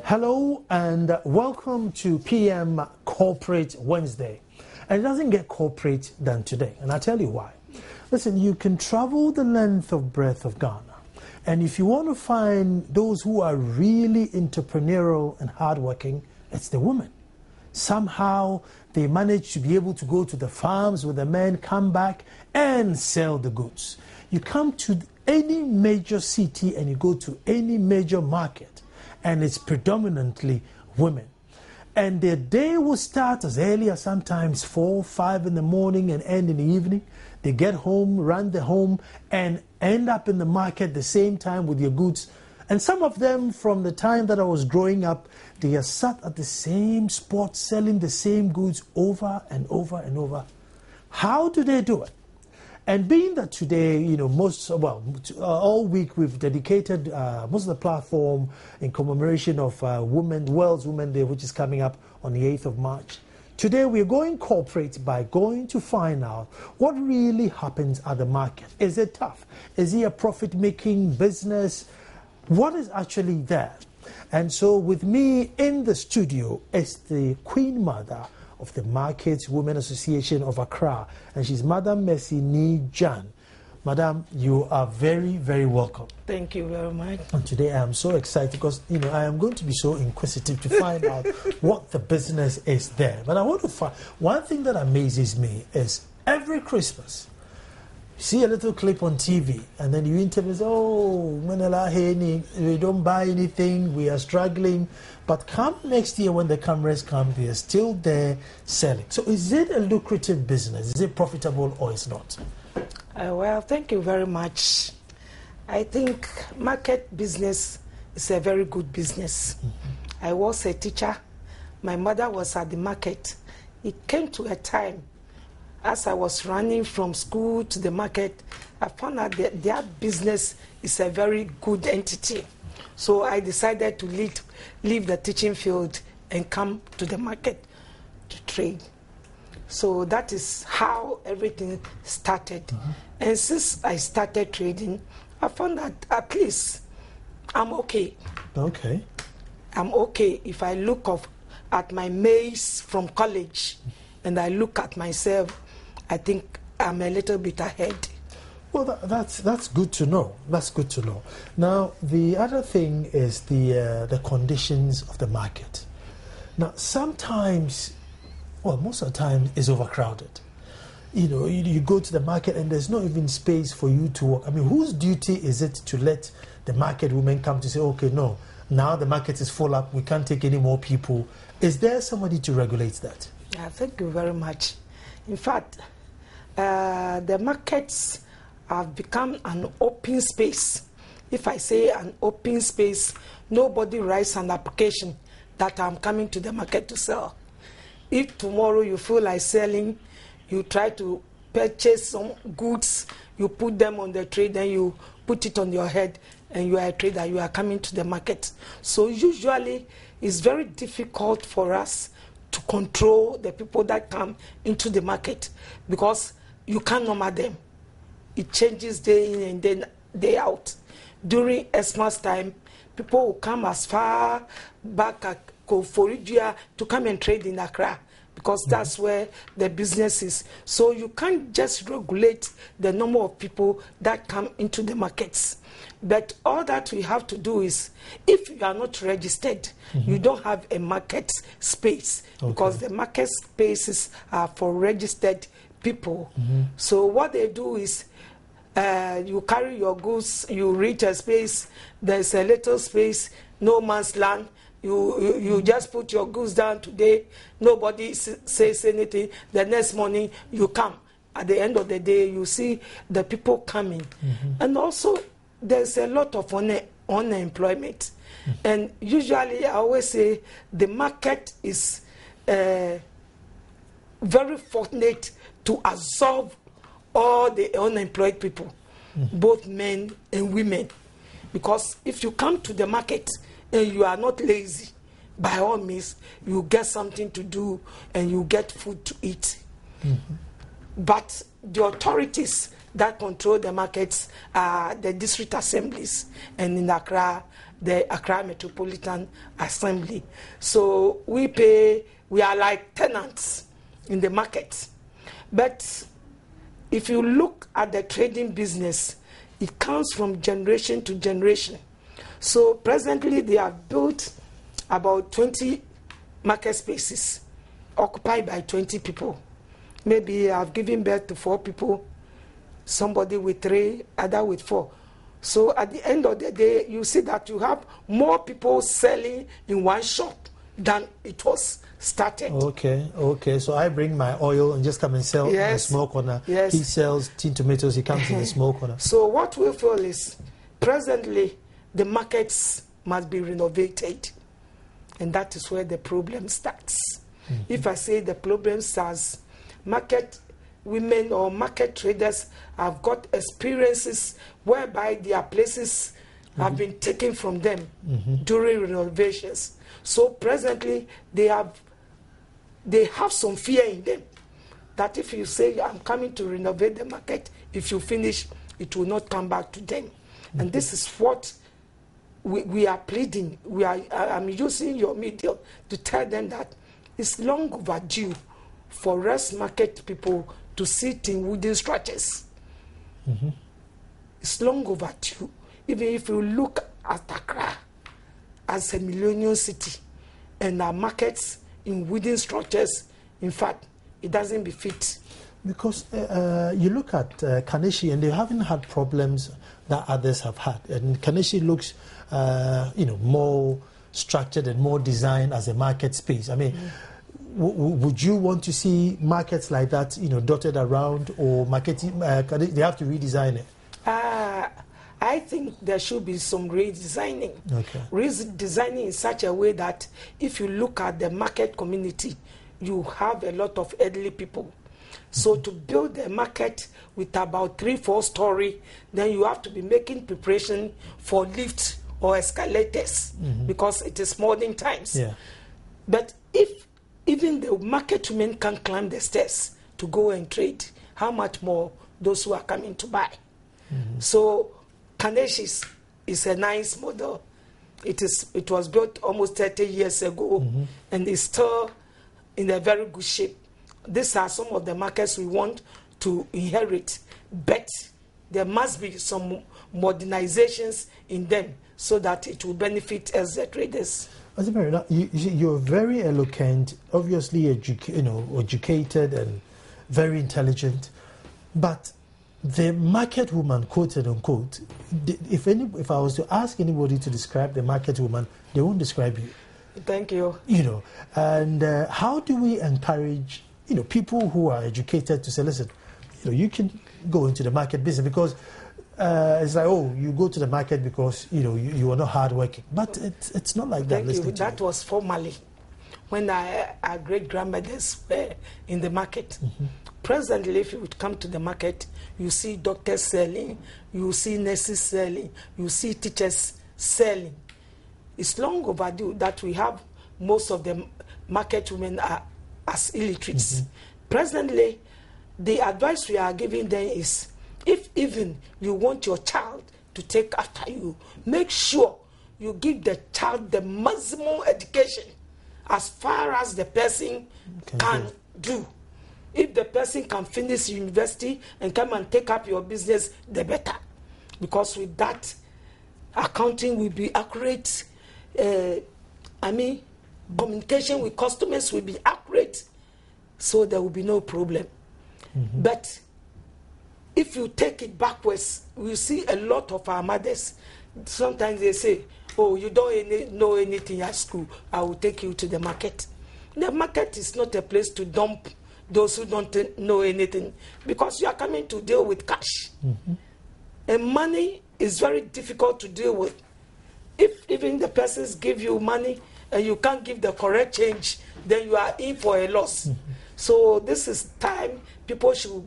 Hello and welcome to PM Corporate Wednesday. And it doesn't get corporate than today, and I'll tell you why. Listen, you can travel the length of breadth of Ghana, and if you want to find those who are really entrepreneurial and hardworking, it's the women. Somehow they manage to be able to go to the farms with the men, come back and sell the goods. You come to any major city and you go to any major market, and it's predominantly women. And their day will start as early as sometimes 4, 5 in the morning and end in the evening. They get home, run the home, and end up in the market the same time with your goods. And some of them, from the time that I was growing up, they are sat at the same spot selling the same goods over and over and over. How do they do it? And being that today, all week we've dedicated most of the platform in commemoration of World's Women's Day, which is coming up on the 8th of March. Today we're going corporate by going to find out what really happens at the market. Is it tough? Is it a profit-making business? What is actually there? And so with me in the studio is the Queen Mother of the Market Women Association of Accra, and she's Madam Mercy Ni-Jan. Madam, you are very, very welcome. Thank you very much. And today I am so excited because, I am going to be so inquisitive to find out what the business is there. But I want to find, one thing that amazes me is every Christmas, you see a little clip on TV, and then you interview, we don't buy anything, we are struggling. But come next year when the cameras come, they are still there selling. So is it a lucrative business? Is it profitable or it's not? Well, thank you very much. I think market business is a very good business. Mm-hmm. I was a teacher. My mother was at the market. It came to a time as I was running from school to the market, I found out that their business is a very good entity. So I decided to leave the teaching field and come to the market to trade. So that is how everything started. Mm-hmm. And since I started trading, I found that at least I'm okay. Okay. I'm okay if I look at my mates from college and I look at myself, I think I'm a little bit ahead. Well, that's good to know. That's good to know. Now, the other thing is the conditions of the market. Now, sometimes, most of the time, it's overcrowded. You go to the market and there's not even space for you to walk. I mean, whose duty is it to let the market women come to say, okay, no, now the market is full up, we can't take any more people. Is there somebody to regulate that? Yeah, thank you very much. In fact, the markets have become an open space. If I say an open space, nobody writes an application that I'm coming to the market to sell. If tomorrow you feel like selling, you try to purchase some goods, you put them on the trade, then you put it on your head, and you are a trader, you are coming to the market. So usually it's very difficult for us to control the people that come into the market because you can't number them. It changes day in and then day out. During Xmas time, people will come as far back as Koforidua to come and trade in Accra because that's where the business is. So you can't just regulate the number of people that come into the markets. But all that we have to do is, if you are not registered, you don't have a market space because the market spaces are for registered people. So what they do is, you carry your goods, you reach a space, there's a little space, no man's land, you just put your goods down today, nobody says anything, the next morning you come. At the end of the day, you see the people coming. And also, there's a lot of unemployment. And usually, I always say, the market is very fortunate to absorb all the unemployed people, both men and women. Because if you come to the market and you are not lazy, by all means, you get something to do and you get food to eat. But the authorities that control the markets are the district assemblies. And in Accra, the Accra Metropolitan Assembly. So we are like tenants in the market. But if you look at the trading business, it comes from generation to generation. So presently they have built about 20 market spaces occupied by 20 people. Maybe I've given birth to 4 people, somebody with 3, other with 4. So at the end of the day, you see that you have more people selling in one shop than it was started. Okay. So I bring my oil and just come and sell in the small corner. Yes. He sells tin tomatoes, he comes in the small corner. So what we feel is, presently, the markets must be renovated. And that is where the problem starts. If I say the problem starts, market women or market traders have got experiences whereby their places have been taken from them during renovations. So presently, they have some fear in them that if you say, I'm coming to renovate the market, if you finish, it will not come back to them. And this is what we are pleading. I'm using your media to tell them that it's long overdue for rest market people to sit in wooden structures. It's long overdue. Even if you look at Accra as a millennium city and our markets in wooden structures, in fact, it doesn't befit. Because you look at Kaneshie and they haven't had problems that others have had. And Kaneshie looks, more structured and more designed as a market space. I mean, would you want to see markets like that, dotted around, or marketing? They have to redesign it. I think there should be some redesigning. Okay. Redesigning in such a way that if you look at the market community, you have a lot of elderly people. So to build a market with about 3-4 story, then you have to be making preparation for lifts or escalators because it is modern times. Yeah. But if even the market women can climb the stairs to go and trade, how much more those who are coming to buy? So Kaneshie is a nice model. It was built almost 30 years ago and is still in a very good shape. These are some of the markets we want to inherit, but there must be some modernizations in them so that it will benefit us, the traders. You're very eloquent, obviously educated and very intelligent, but the market woman, quoted unquote, if I was to ask anybody to describe the market woman, they won't describe you. Thank you. And how do we encourage people who are educated to say, listen, you can go into the market business? Because it's like, you go to the market because you are not hardworking, but it's not like that. Thank you. That was formerly when our great grandmothers were in the market. Presently, if you would come to the market, you see doctors selling, you see nurses selling, you see teachers selling. It's long overdue that we have most of the market women are as illiterates. Presently, the advice we are giving them is, if even you want your child to take after you, make sure you give the child the maximum education as far as the person can do. If the person can finish university and come and take up your business, the better. Because with that, accounting will be accurate. Communication with customers will be accurate. So there will be no problem. But if you take it backwards, we see a lot of our mothers. Sometimes they say, you don't know anything at school, I will take you to the market. The market is not a place to dump those who don't know anything, because you are coming to deal with cash. And money is very difficult to deal with. If even the persons give you money and you can't give the correct change, then you are in for a loss. So this is time people should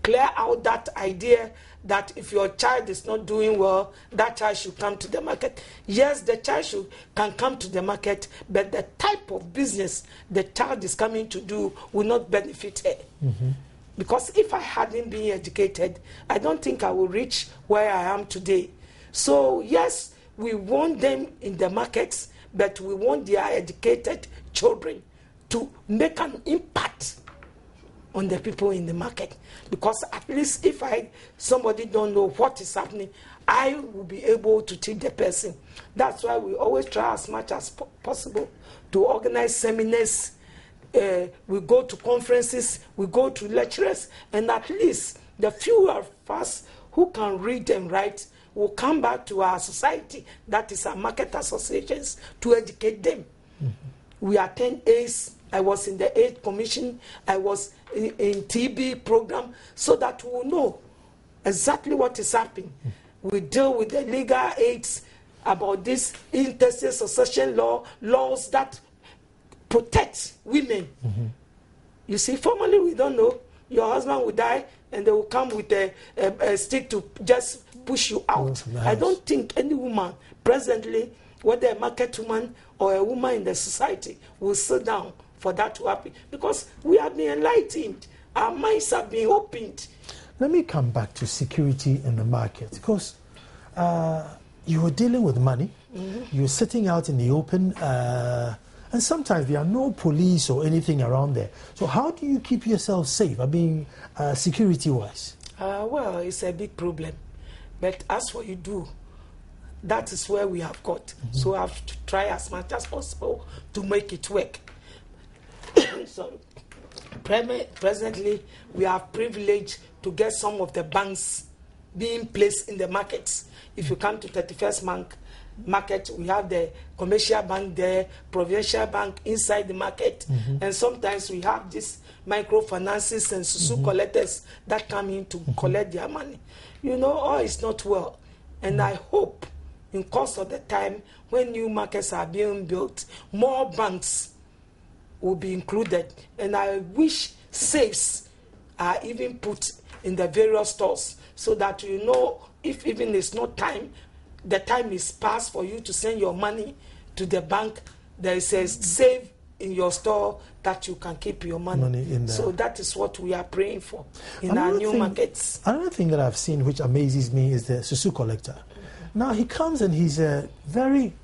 clear out that idea that if your child is not doing well, that child should come to the market. Yes, the child can come to the market, but the type of business the child is coming to do will not benefit her. Because if I hadn't been educated, I don't think I would reach where I am today. So yes, we want them in the markets, but we want their educated children to make an impact on the people in the market. Because at least if somebody don't know what is happening, I will be able to teach the person. That's why we always try as much as possible to organize seminars. We go to conferences, we go to lecturers, and at least the few of us who can read and write will come back to our society, that is our market associations, to educate them. Mm-hmm. We attend ACE. I was in the AIDS Commission. I was in TB program, so that we will know exactly what is happening. Mm-hmm. We deal with the legal aids about this interstate succession laws that protect women. Mm-hmm. You see, formally we don't know. Your husband will die, and they will come with a stick to just push you out. I don't think any woman presently, whether a market woman or a woman in the society, will sit down for that to happen, because we have been enlightened. Our minds have been opened. Let me come back to security in the market, because you were dealing with money. Mm-hmm. You're sitting out in the open, and sometimes there are no police or anything around there. So how do you keep yourself safe? I mean, security-wise? Well, it's a big problem. But as for you do, that is where we have got. Mm-hmm. So I have to try as much as possible to make it work. So presently, we are privileged to get some of the banks being placed in the markets. If you come to 31st market, we have the commercial bank there, provincial bank inside the market, mm-hmm. and sometimes we have these microfinances and susu mm-hmm. collectors that come in to mm-hmm. collect their money. You know, all is not well, and mm-hmm. I hope in course of the time when new markets are being built, more banks will be included, and I wish safes are even put in the various stores, so that you know, if even it's not time, the time is past for you to send your money to the bank, there is a safe in your store that you can keep your money in there. So that is what we are praying for in our new markets. Another thing that I've seen which amazes me is the susu collector. Mm-hmm. Now he comes and he's a very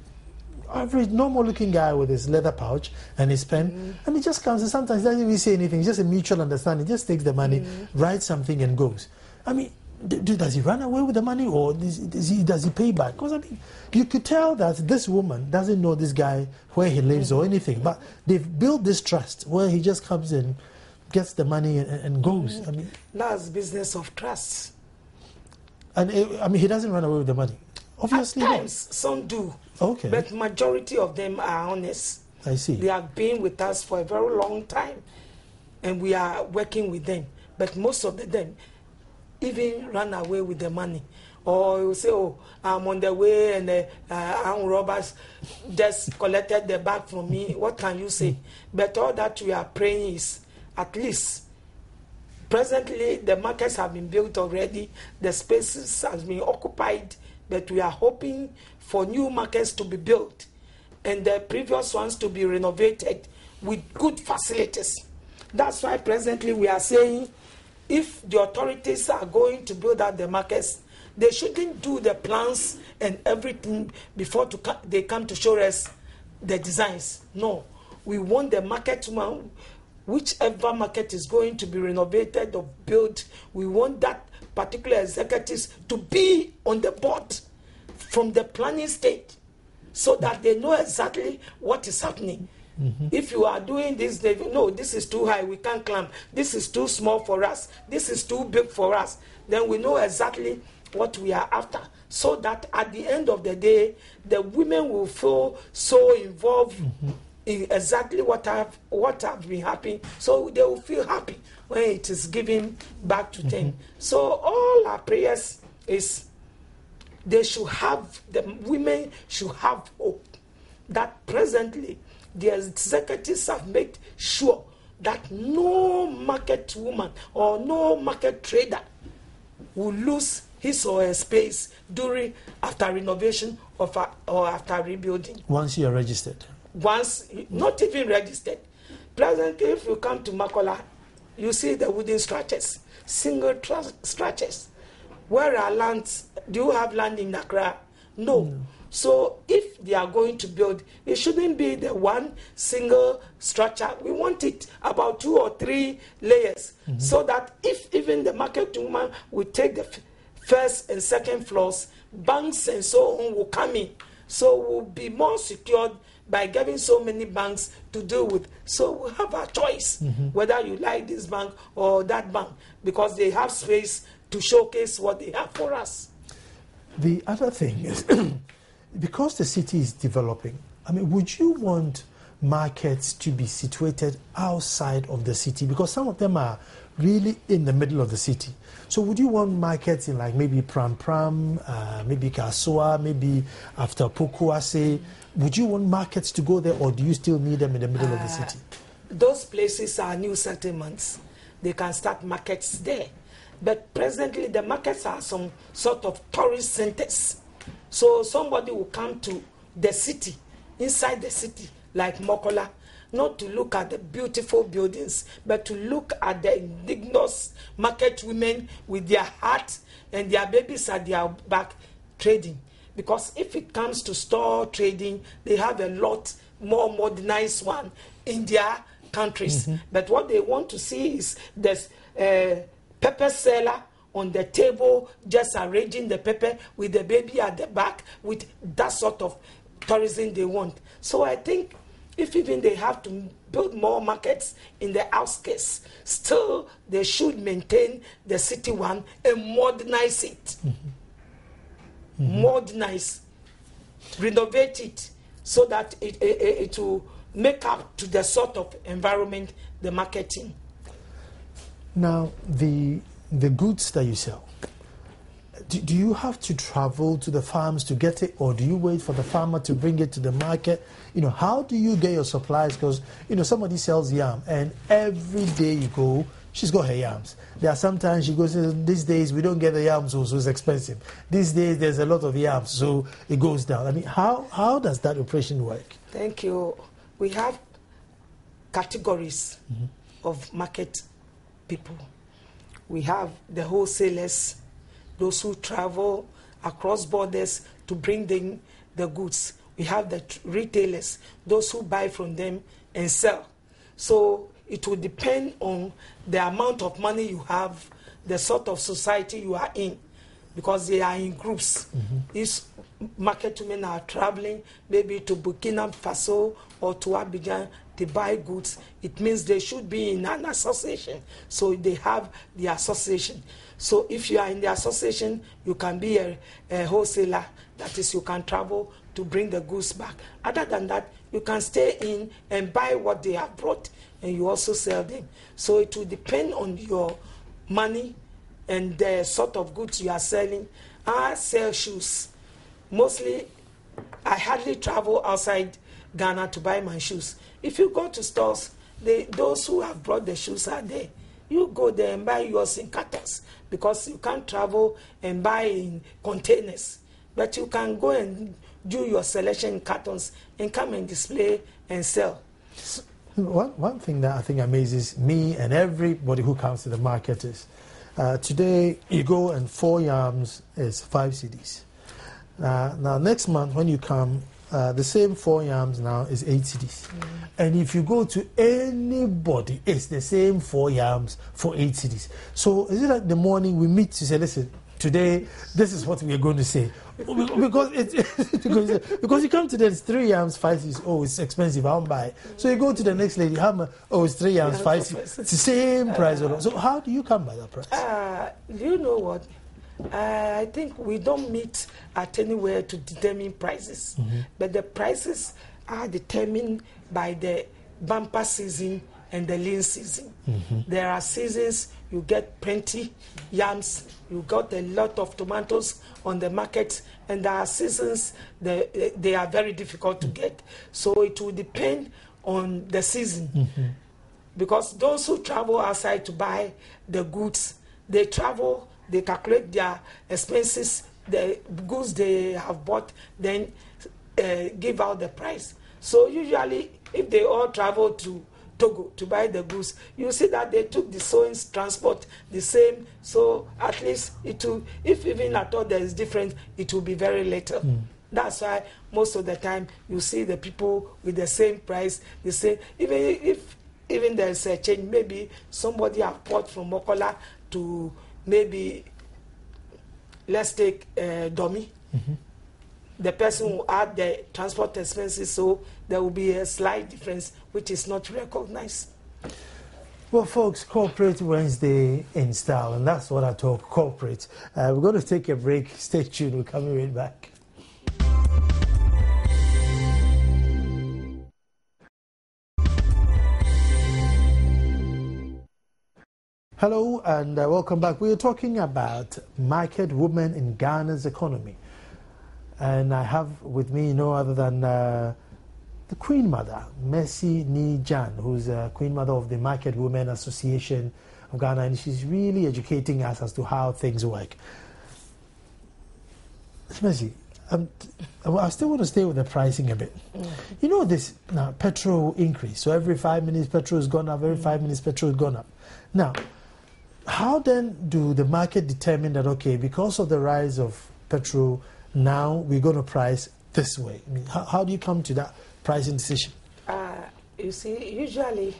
average, normal-looking guy with his leather pouch and his pen, mm-hmm. and he just comes and sometimes doesn't even say anything. It's just a mutual understanding. He just takes the money, mm-hmm. writes something, and goes. I mean, does he run away with the money, or does he pay back? Because I mean, you could tell that this woman doesn't know this guy, where he lives, mm-hmm. or anything. But they've built this trust where he just comes in, gets the money, and goes. Mm-hmm. I mean, that's business of trust. And I mean, he doesn't run away with the money. Obviously, at times some do. Okay. But majority of them are honest. I see. They have been with us for a very long time, and we are working with them. But most of them even run away with the money, or you say, "Oh, I'm on the way, and armed robbers just collected the bag from me." What can you say? But all that we are praying is, at least, presently the markets have been built already, the spaces has been occupied, but we are hoping for new markets to be built, and the previous ones to be renovated with good facilities. That's why presently we are saying, if the authorities are going to build out the markets, they shouldn't do the plans and everything before they come to show us the designs. No, we want the market woman, whichever market is going to be renovated or built, we want that particular executives to be on the board from the planning stage, so that they know exactly what is happening. Mm-hmm. If you are doing this, they know this is too high, we can't climb. This is too small for us. This is too big for us. Then we know exactly what we are after, so that at the end of the day, the women will feel so involved mm-hmm. in exactly what have been happening. So they will feel happy when it is given back to mm-hmm. them. So all our prayers is, the women should have hope that presently the executives have made sure that no market woman or no market trader will lose his or her space after renovation or after rebuilding. Once you are registered? Once, not even registered. Presently, if you come to Makola, you see the wooden structures, single structures. Where are lands? Do you have land in Accra? No. So if they are going to build, it shouldn't be the one single structure. We want it about 2 or 3 layers, so that if even the market woman will take the first and second floors, banks and so on will come in. So we'll be more secured by giving so many banks to deal with. So we'll have a choice whether you like this bank or that bank, because they have space to showcase what they have for us. The other thing is, because the city is developing, I mean, would you want markets to be situated outside of the city? Because some of them are really in the middle of the city. So would you want markets in like maybe Pram Pram, maybe Kasua, maybe after Osei? Would you want markets to go there, or do you still need them in the middle of the city? Those places are new settlements. They can start markets there. But presently, the markets are some sort of tourist centers. So somebody will come to the city, inside the city, like Mokola, not to look at the beautiful buildings, but to look at the indigenous market women with their hats and their babies at their back trading. Because if it comes to store trading, they have a lot more modernized one in their countries. But what they want to see is this pepper seller on the table, just arranging the pepper with the baby at the back, with that sort of tourism they want. So I think if even they have to build more markets in the outskirts, still they should maintain the city one and modernize it. Modernize, renovate it, so that it will make up to the sort of environment the marketing. Now, the goods that you sell, do you have to travel to the farms to get it, or do you wait for the farmer to bring it to the market? You know, how do you get your supplies? Because, you know, somebody sells yam, and every day you go, she's got her yams. There are sometimes she goes, these days we don't get the yams, so it's expensive. These days there's a lot of yams, so it goes down. I mean, how does that operation work? Thank you. We have categories of market people. We have the wholesalers, those who travel across borders to bring the goods. We have the retailers, those who buy from them and sell. So it will depend on the amount of money you have, the sort of society you are in, because they are in groups. These market women are traveling maybe to Burkina Faso or to Abidjan to buy goods. It means they should be in an association. So they have the association. So if you are in the association, you can be a wholesaler. That is, you can travel to bring the goods back. Other than that, you can stay in and buy what they have brought, and you also sell them. So it will depend on your money and the sort of goods you are selling. I sell shoes. Mostly, I hardly travel outside Ghana to buy my shoes. If you go to stores, those who have brought the shoes are there. You go there and buy yours in cartons, because you can't travel and buy in containers. But you can go and do your selection in cartons and come and display and sell. One thing that I think amazes me and everybody who comes to the market is, today you go and 4 yams is 5 cedis. Now next month when you come, the same 4 yams now is 8 cedis. And if you go to anybody, it's the same 4 yams for 8 cedis. So is it like the morning we meet to say, listen, today this is what we are going to say? because you come to them, it's 3 yams, 5 cedis. Oh, it's expensive, I won't buy it. So you go to the next lady, oh, it's 3 yams, 5 cedis. It's the same price. So how do you come by that price? Do you know what? I think we don't meet at anywhere to determine prices, but the prices are determined by the bumper season and the lean season. There are seasons you get plenty yams, you got a lot of tomatoes on the market, and there are seasons they are very difficult to get. So it will depend on the season, because those who travel outside to buy the goods, they travel. They calculate their expenses, the goods they have bought, then give out the price. So usually, if they all travel to Togo to buy the goods, you see that they took the sewing transport the same. So at least it will, if even at all there is difference, it will be very little. That's why most of the time you see the people with the same price. They say even there's a change, maybe somebody have bought from Mokola to maybe, let's take Domi. The person will add the transport expenses, so there will be a slight difference which is not recognized. Well, folks, Corporate Wednesday in style, and that's what I talk corporate. We're going to take a break. Stay tuned. We're coming right back. Hello and welcome back. We are talking about market women in Ghana's economy. And I have with me no other than the Queen Mother, Mercy Nijan, who's a Queen Mother of the Market Women Association of Ghana, and she's really educating us as to how things work. Mercy, I still want to stay with the pricing a bit. You know this now, petrol increase. So every 5 minutes petrol has gone up, every 5 minutes petrol has gone up. Now, how then do the market determine that, okay, because of the rise of petrol, now we're going to price this way? I mean, how do you come to that pricing decision? You see, usually,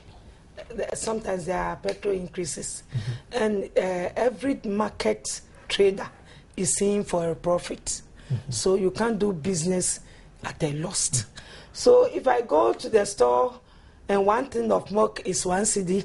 sometimes there are petrol increases, and every market trader is seeing for a profit. So you can't do business at a loss. So if I go to the store and 1 tin of milk is 1 cedi,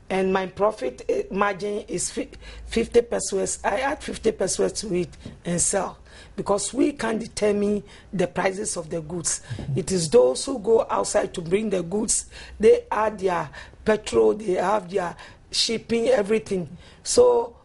and my profit margin is 50 pesos, I add 50 pesos to it and sell. Because we can determine the prices of the goods. It is those who go outside to bring the goods, they add their petrol, they have their shipping, everything. So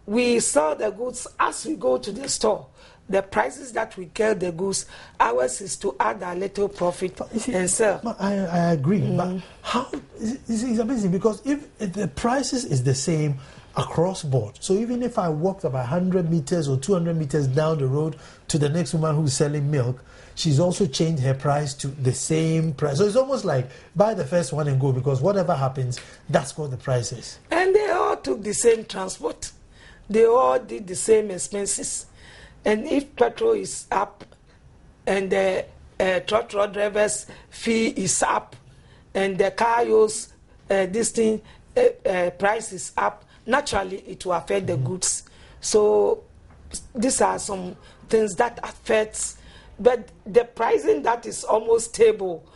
we sell the goods as we go to the store. The prices that we get the goods, ours is to add a little profit and sell. I agree, but how? It's amazing because if the prices is the same across board, so even if I walked about 100 meters or 200 meters down the road to the next woman who's selling milk, she's also changed her price to the same price. So it's almost like buy the first one and go, because whatever happens, that's what the price is. And they all took the same transport. They all did the same expenses. And if petrol is up and the truck driver's fee is up and the car use price is up, naturally it will affect the goods. So these are some things that affects, but the pricing that is almost stable,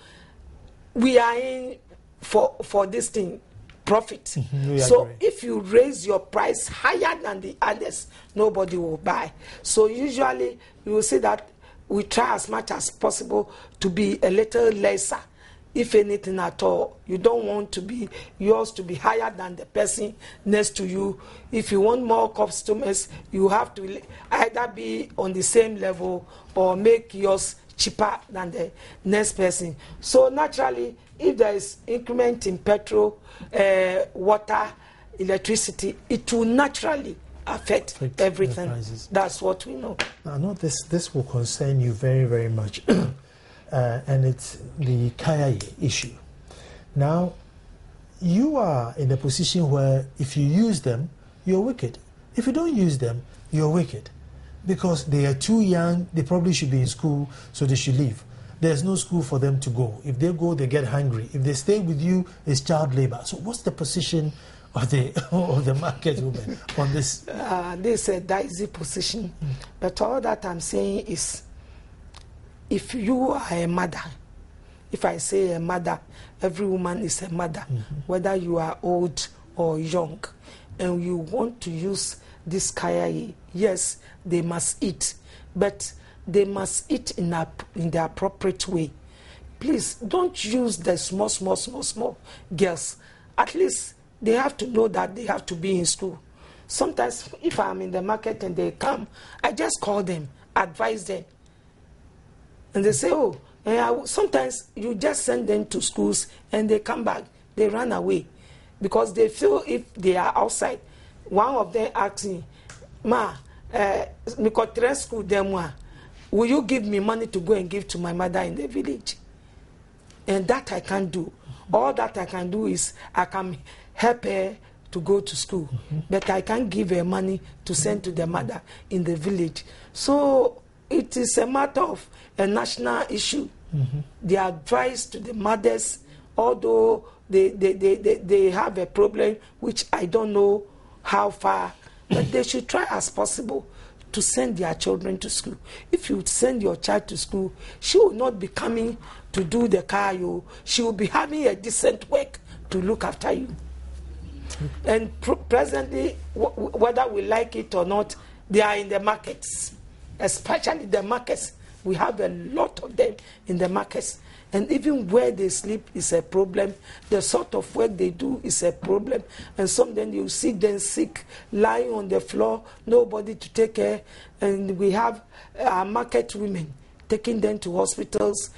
we are in for this thing. Profit. So agree. If you raise your price higher than the others, nobody will buy. So usually you will see that we try as much as possible to be a little lesser, if anything at all. You don't want to be yours to be higher than the person next to you. If you want more customers, you have to either be on the same level or make yours cheaper than the next person. So naturally, if there is increment in petrol, water, electricity, it will naturally affect everything. That's what we know. I know this will concern you very, very much. And it's the Kaya issue. Now, you are in a position where if you use them, you're wicked. If you don't use them, you're wicked. Because they are too young, they probably should be in school, so they should leave. There's no school for them to go. If they go, they get hungry. If they stay with you, it's child labor. So what's the position of the market women on this? This is a dicey position. But all that I'm saying is, if you are a mother, if I say a mother, every woman is a mother, whether you are old or young, and you want to use this kaya, yes, they must eat, but they must eat in the appropriate way. Please don't use the small girls. At least they have to know that they have to be in school. Sometimes if I'm in the market and they come, I just call them, advise them. And they say, oh, sometimes you just send them to schools and they come back, they run away. Because they feel if they are outside, one of them asks me, Ma, school them, will you give me money to go and give to my mother in the village? And that I can't do. All that I can do is I can help her to go to school. But I can't give her money to send to the mother in the village. So it is a matter of a national issue. The advice to the mothers, although they have a problem, which I don't know how far, but they should try as possible to send their children to school. If you send your child to school, she will not be coming to do the car. She will be having a decent work to look after you. And presently, whether we like it or not, they are in the markets, especially the markets. We have a lot of them in the markets. And even where they sleep is a problem. The sort of work they do is a problem. And sometimes you see them sick, lying on the floor, nobody to take care. And we have our market women taking them to hospitals,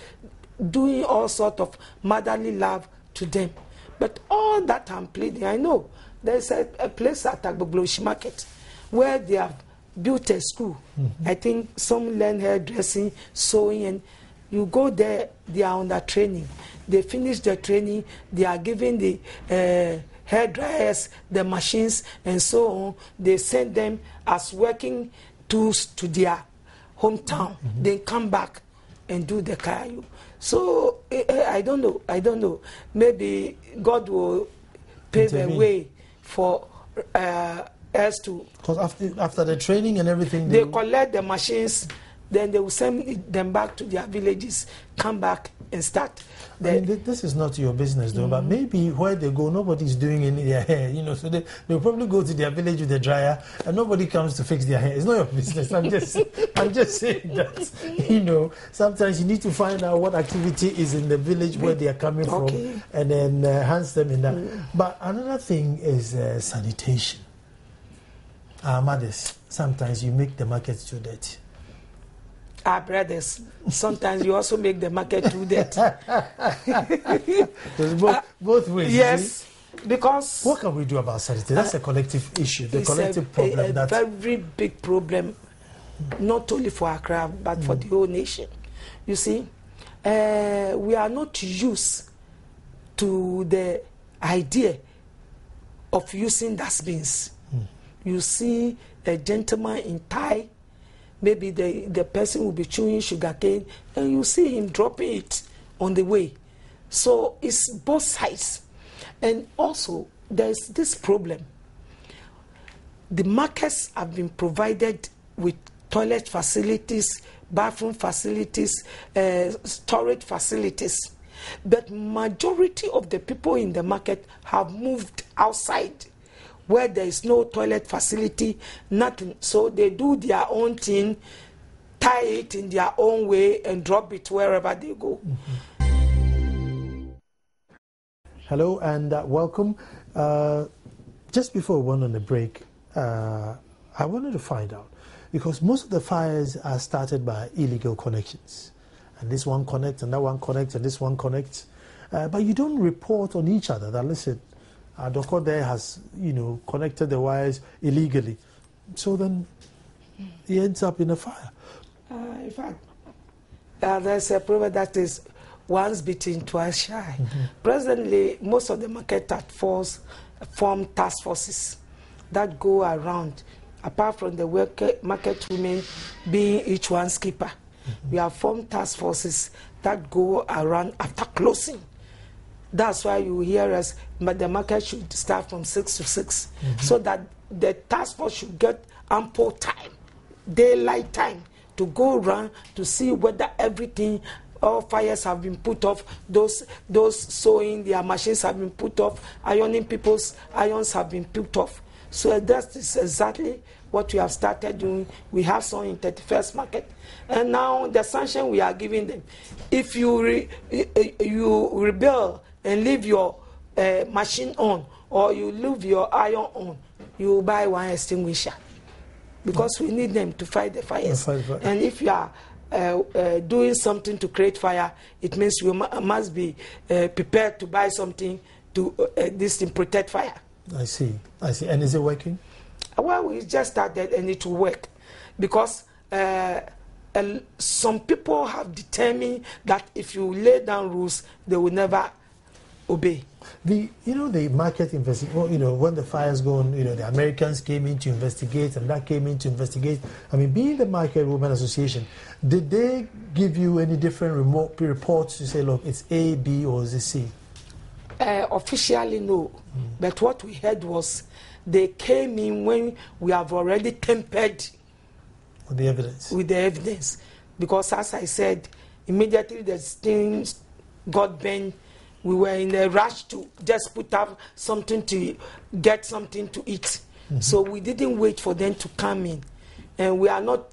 doing all sorts of motherly love to them. But all that I'm pleading, I know there's a place at Agbogloshi Market where they have built a school. I think some learn hairdressing, sewing, and you go there, they are under training. They finish the training, they are given the hair dryers, the machines, and so on. They send them as working tools to their hometown. They come back and do the kayu. So I don't know. Maybe God will pave a way for us to. Because after the training and everything, they collect the machines. Then they will send them back to their villages, come back and start. I mean, this is not your business, though, but maybe where they go, nobody's doing in their hair, so they'll probably go to their village with a dryer and nobody comes to fix their hair. It's not your business. I'm just saying that, sometimes you need to find out what activity is in the village where they are coming from and then enhance them in that. But another thing is sanitation. Our mothers, sometimes you make the markets too dirty. Our brothers, sometimes you also make the market too dirty. both ways. Yes, because what can we do about sanitation? That's a collective issue, the collective problem. That's a very big problem, not only for Accra but for the whole nation. You see, we are not used to the idea of using dustbins. You see a gentleman in tie. Maybe the person will be chewing sugarcane and you see him dropping it on the way. So it's both sides. And also, there's this problem. The markets have been provided with toilet facilities, bathroom facilities, storage facilities. But majority of the people in the market have moved outside where there is no toilet facility, nothing. So they do their own thing, tie it in their own way, and drop it wherever they go. Hello and welcome. Just before we went on the break, I wanted to find out, because most of the fires are started by illegal connections. And this one connects, and that one connects, and this one connects. But you don't report on each other that, listen, Doko there has, connected the wires illegally. So then he ends up in a fire. In fact, there's a proverb that is once bitten, twice shy. Presently, most of the market at form task forces that go around, apart from the market women being each one's keeper. We have formed task forces that go around after closing. That's why you hear us, but the market should start from 6 to 6, so that the task force should get ample time, daylight time, to go around to see whether everything, all fires have been put off, those sewing, their machines have been put off, ironing people's irons have been put off. So that is exactly what we have started doing. We have some in 31st Market. And now the sanction we are giving them, if you rebel and leave your machine on, or you leave your iron on, you buy one extinguisher. Because we need them to fight the fires. And if you are doing something to create fire, it means you must be prepared to buy something to protect fire. I see. And is it working? Well, we just started and it will work. Because some people have determined that if you lay down rules, they will never obey. The market investigation, when the fire's gone, the Americans came in to investigate, and that came in to investigate. I mean, being the Market Women Association, did they give you any different reports to say, look, it's A, B, or is it C? Officially, no. But what we heard was they came in when we have already tempered with the evidence. Because, as I said, immediately the things got bent. We were in a rush to just put up something to get something to eat. So we didn't wait for them to come in. And we are not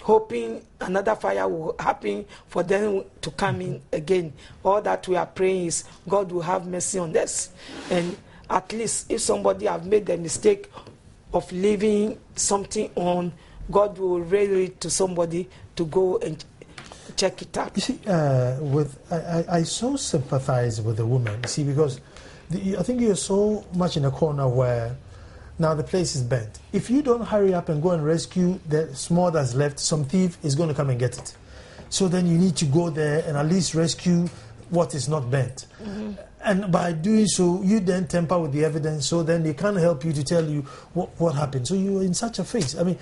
hoping another fire will happen for them to come in again. All that we are praying is God will have mercy on us. And at least if somebody have made the mistake of leaving something on, God will raise it to somebody to go and check it out. You see, I so sympathize with the woman, because I think you're so much in a corner where now the place is bent. If you don't hurry up and go and rescue the small that's left, some thief is going to come and get it. So then you need to go there and at least rescue what is not bent. And by doing so, you then tamper with the evidence, so then they can't help you to tell you what happened. So you're in such a phase. I mean,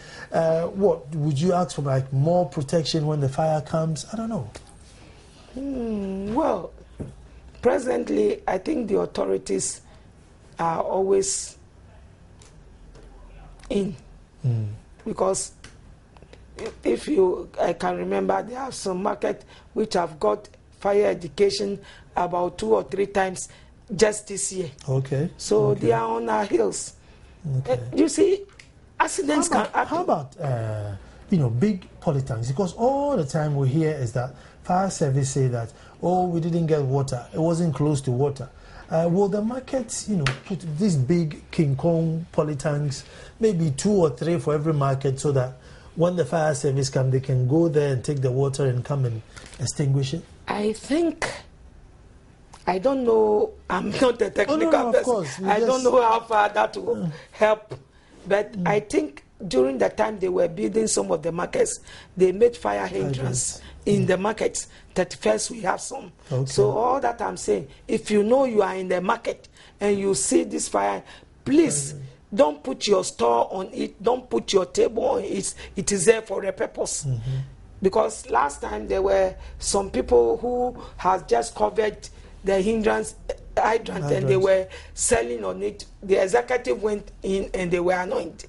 what would you ask for, like more protection when the fire comes? I don't know. Well, presently, I think the authorities are always in. Because if I can remember, there are some markets which have got fire education about 2 or 3 times just this year. Okay. So they are on our heels. Okay. You see, accidents can happen. How about big polytanks? Because all the time we hear is that fire service say that, we didn't get water, it wasn't close to water. Will the markets, put these big King Kong polytanks, maybe 2 or 3 for every market, so that when the fire service comes, they can go there and take the water and come and extinguish it? I don't know, I'm not a technical person. I don't know how far that will help. But I think during the time they were building some of the markets, they made fire hydrants in the markets. 31st, we have some. Okay. So all that I'm saying, if you know you are in the market and you see this fire, please don't put your store on it, don't put your table on it. It is there for a purpose. Because last time there were some people who had just covered the hydrant and they were selling on it. The executive went in and they were annoyed.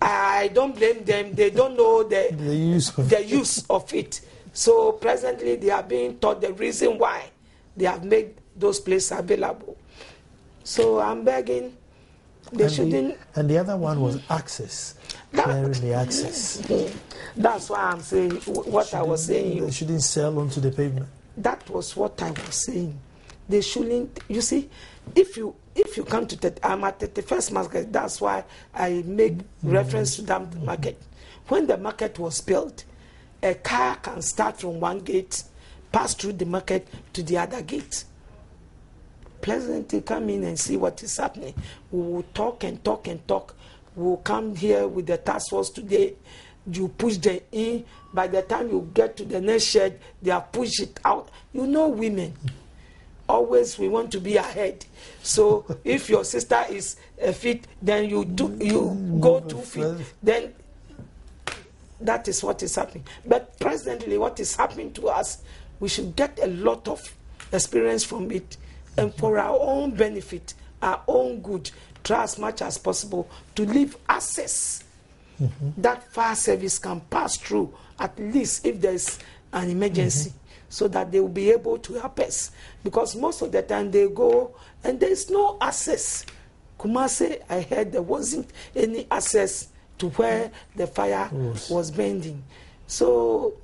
I don't blame them. They don't know the use of it. So presently they are being taught the reason why they have made those places available. So I'm begging, they shouldn't. And the other one was access. Clearing the access. That's why I'm saying what I was saying. They shouldn't sell onto the pavement. That was what I was saying. They shouldn't. You see, if you come to I'm at the first market. That's why I make reference to that market. When the market was built, a car can start from one gate, pass through the market to the other gate. Pleasantly come in and see what is happening. We will talk and talk and talk. We will come here with the task force today. You push them in. By the time you get to the next shed, they have pushed it out. You know, women, always we want to be ahead. So if your sister is a feet, then you go 2 feet. Then that is what is happening. But presently, what is happening to us, we should get a lot of experience from it, and for our own benefit, our own good, try as much as possible to leave access that fire service can pass through, at least if there's an emergency, so that they will be able to help us. Because most of the time they go and there's no access. Kumasi, I heard there wasn't any access to where the fire was burning. So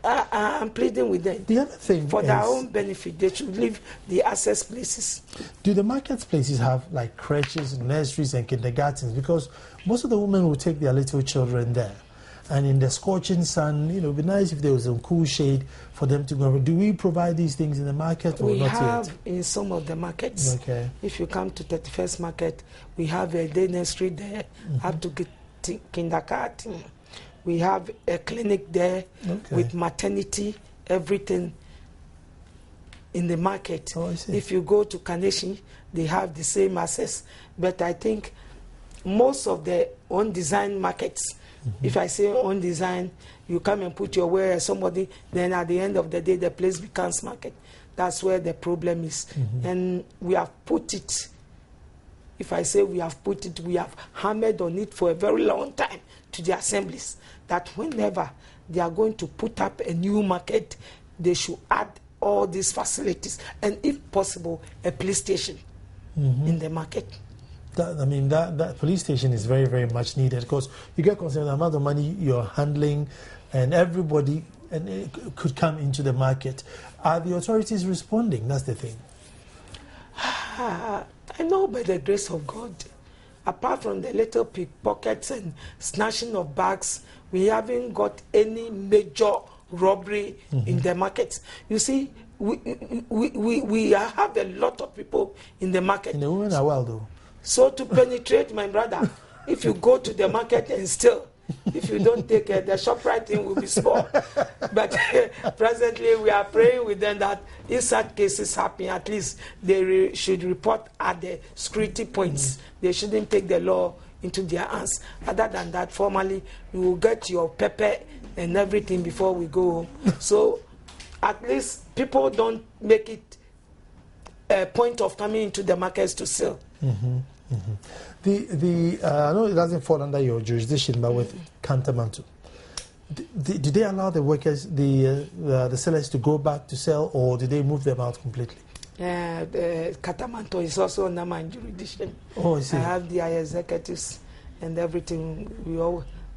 I'm pleading with them. The other thing for their own benefit, they should leave the access places. Do the marketplaces have like creches, nurseries, and kindergartens? Because most of the women will take their little children there. And in the scorching sun, it would be nice if there was some cool shade for them to go. Do we provide these things in the market or not yet? We have in some of the markets. Okay. If you come to 31st Market, we have a day nursery there, up to get kindergarten. We have a clinic there with maternity, everything. in the market. Oh, I see. If you go to Kaneshi, they have the same access. But I think most of the own design markets, if I say own design, you come and put your ware somebody, then at the end of the day, the place becomes market. That's where the problem is. And we have put it, if I say we have put it, we have hammered on it for a very long time to the assemblies, that whenever they are going to put up a new market, they should add all these facilities, and if possible, a police station in the market. That police station is very, very much needed, because you get concerned the amount of money you're handling, and everybody could come into the market. Are the authorities responding? That's the thing. I know, by the grace of God, apart from the little pickpockets and snatching of bags, we haven't got any major robbery in the markets. You see, we have a lot of people in the market. And the women are wild, though. So to penetrate, my brother, if you go to the market and steal, if you don't take care, the ShopRite thing will be small. But presently, we are praying with them that if such cases happen, at least they should report at the security points. They shouldn't take the law into their hands. Other than that, formally, you will get your pepper and everything before we go home. So at least people don't make it a point of coming into the markets to sell. I know it doesn't fall under your jurisdiction, but with Kantamanto, did they allow the workers, the sellers, to go back to sell, or did they move them out completely? The Kantamanto is also under my jurisdiction. Oh, I see. I have the executives and everything.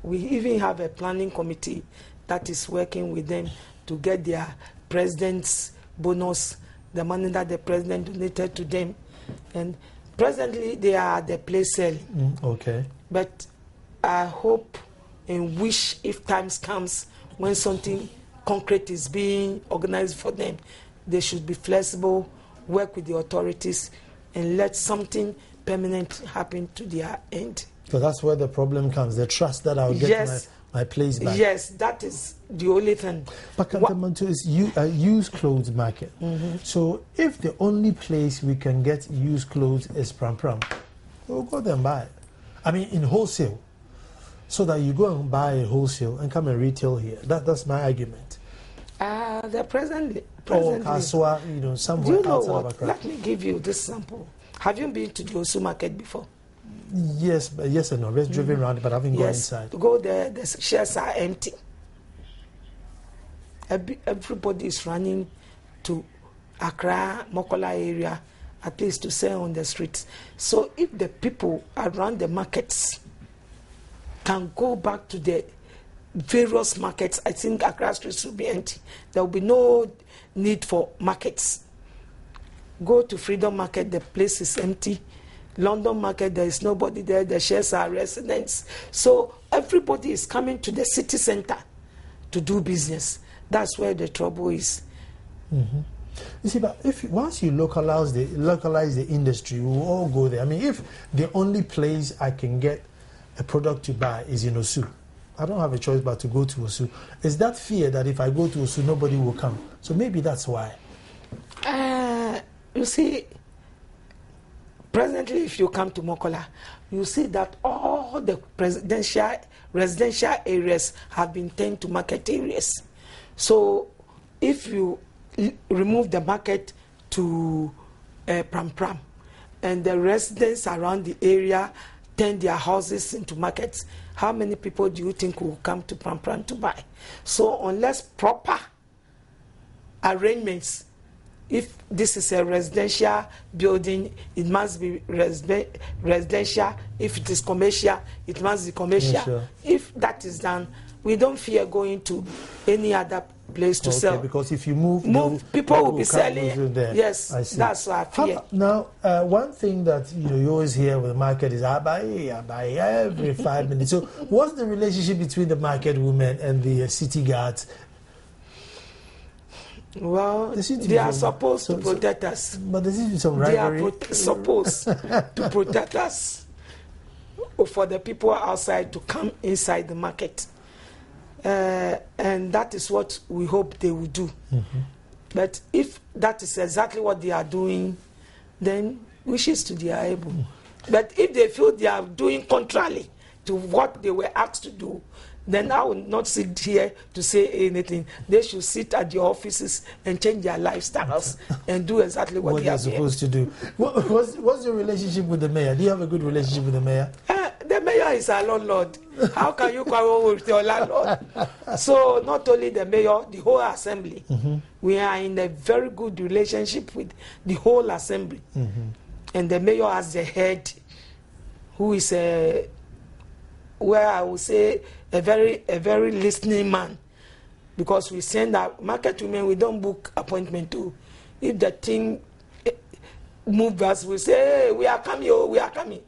We even have a planning committee that is working with them to get their president's bonus, the money that the president donated to them. And presently, they are at the place selling. Okay. But I hope and wish, if times comes when something concrete is being organized for them, they should be flexible, work with the authorities, and let something permanent happen to their end. So that's where the problem comes, the trust that I'll get my place back. Yes, that is the only thing. But Kantamanto is a used clothes market. So if the only place we can get used clothes is Pram Pram, we'll go there and buy it. I mean, in wholesale. So that you go and buy a wholesale and come and retail here. That's my argument. The presently, or Kaswa, somewhere outside of Accra. Let me give you this sample. Have you been to the Osei market before? Yes and no. We've driven around, but I haven't gone inside. Go there, the shelves are empty. Everybody is running to Accra, Mokola area, at least to sell on the streets. So if the people around the markets can go back to the various markets, I think Accra streets will be empty. There will be no need for markets. Go to Freedom Market, the place is empty. London Market, there is nobody there. The shares are residents. So everybody is coming to the city center to do business. That's where the trouble is. You see, but once you localize the industry, we will all go there. I mean, if the only place I can get a product to buy is in Osei, I don't have a choice but to go to Osei. Is that fear that if I go to Osei, nobody will come? So maybe that's why. You see, presently, if you come to Mokola, you see that all the residential areas have been turned to market areas. So if you remove the market to Pram Pram, and the residents around the area turn their houses into markets, how many people do you think will come to Pram Pram to buy? So unless proper arrangements, if this is a residential building, it must be residential. If it is commercial, it must be commercial. If that is done, we don't fear going to any other place to sell. Because if you move people will be selling. Yes, that's what I fear. Now, one thing that you always hear with the market is I buy every 5 minutes. So, what's the relationship between the market women and the city guards? Well, they are supposed to protect us. But there is some rivalry. They are supposed to protect us for the people outside to come inside the market. And that is what we hope they will do. But if that is exactly what they are doing, then wishes to their able. But if they feel they are doing contrary to what they were asked to do, then I will not sit here to say anything. They should sit at their offices and change their lifestyles and do exactly what they are supposed to do. What's your relationship with the mayor? Do you have a good relationship with the mayor? The mayor is our landlord. How can you quarrel with your landlord? So not only the mayor, the whole assembly. We are in a very good relationship with the whole assembly. And the mayor has the head, who is where I would say a very listening man, because we send our market women, we don't book appointment to. If the thing move us, we say, hey, we are coming, oh, we are coming.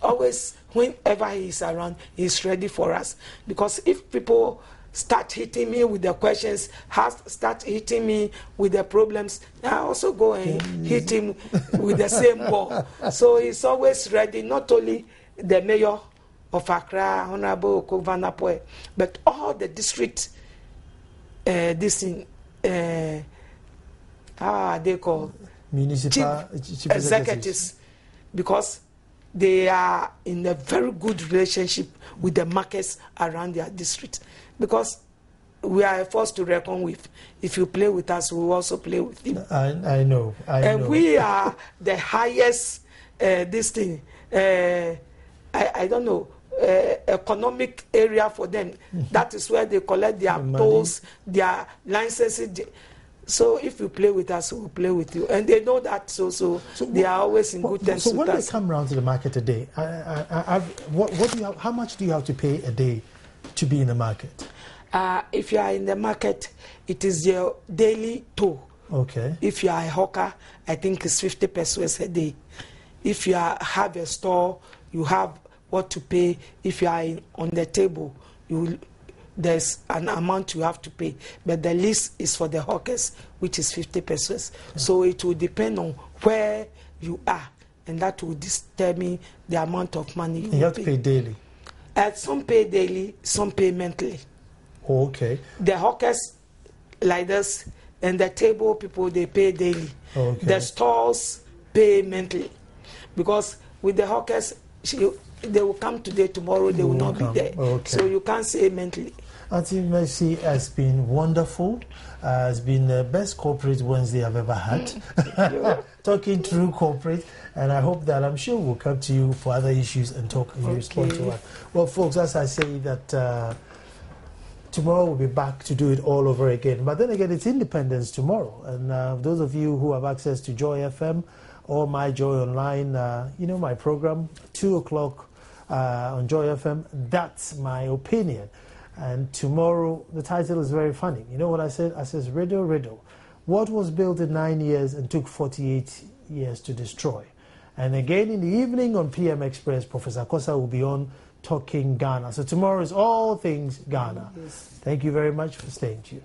Always, whenever he is around, he's ready for us. Because if people start hitting me with the questions, start hitting me with the problems, I also go and hit him with the same ball. So he's always ready, not only the mayor of Accra, Honorable Okovanapwe, but all the district, how are they called? Municipal chief executives, because they are in a very good relationship with the markets around their district. Because we are a force to reckon with. If you play with us, we will also play with you. I know. And we are the highest, I don't know, economic area for them. That is where they collect their tolls, their licenses. So if you play with us, we will play with you. And they know that, so they are always in good terms with us. So when they come round to the market a day, how much do you have to pay a day to be in the market? If you are in the market, it is your daily toll. Okay. If you are a hawker, I think it's 50 pesos a day. If you have a store, you have what to pay. If you are on the table, there's an amount you have to pay. But the least is for the hawkers, which is 50 pesos. Okay. So it will depend on where you are, and that will determine the amount of money you have to pay daily. Some pay daily, some pay monthly. Oh, okay. The hawkers like this, and the table people, they pay daily. Okay. The stalls pay monthly. Because with the hawkers, they will come today, tomorrow they will not be there. Okay. So you can't say monthly. Auntie Mercy has been wonderful. It's been the best corporate Wednesday I've ever had. Talking through corporate. And I hope that, I'm sure we'll come to you for other issues and talk and respond to us. Well, folks, as I say that tomorrow we'll be back to do it all over again. But then again, it's Independence tomorrow. And those of you who have access to Joy FM or My Joy Online, my program, 2 o'clock on Joy FM, that's my opinion. And tomorrow, the title is very funny. You know what I said? I says, riddle, riddle. What was built in 9 years and took 48 years to destroy? And again in the evening on PM Express, Professor Kosa will be on talking Ghana. So tomorrow is all things Ghana. Yes. Thank you very much for staying tuned.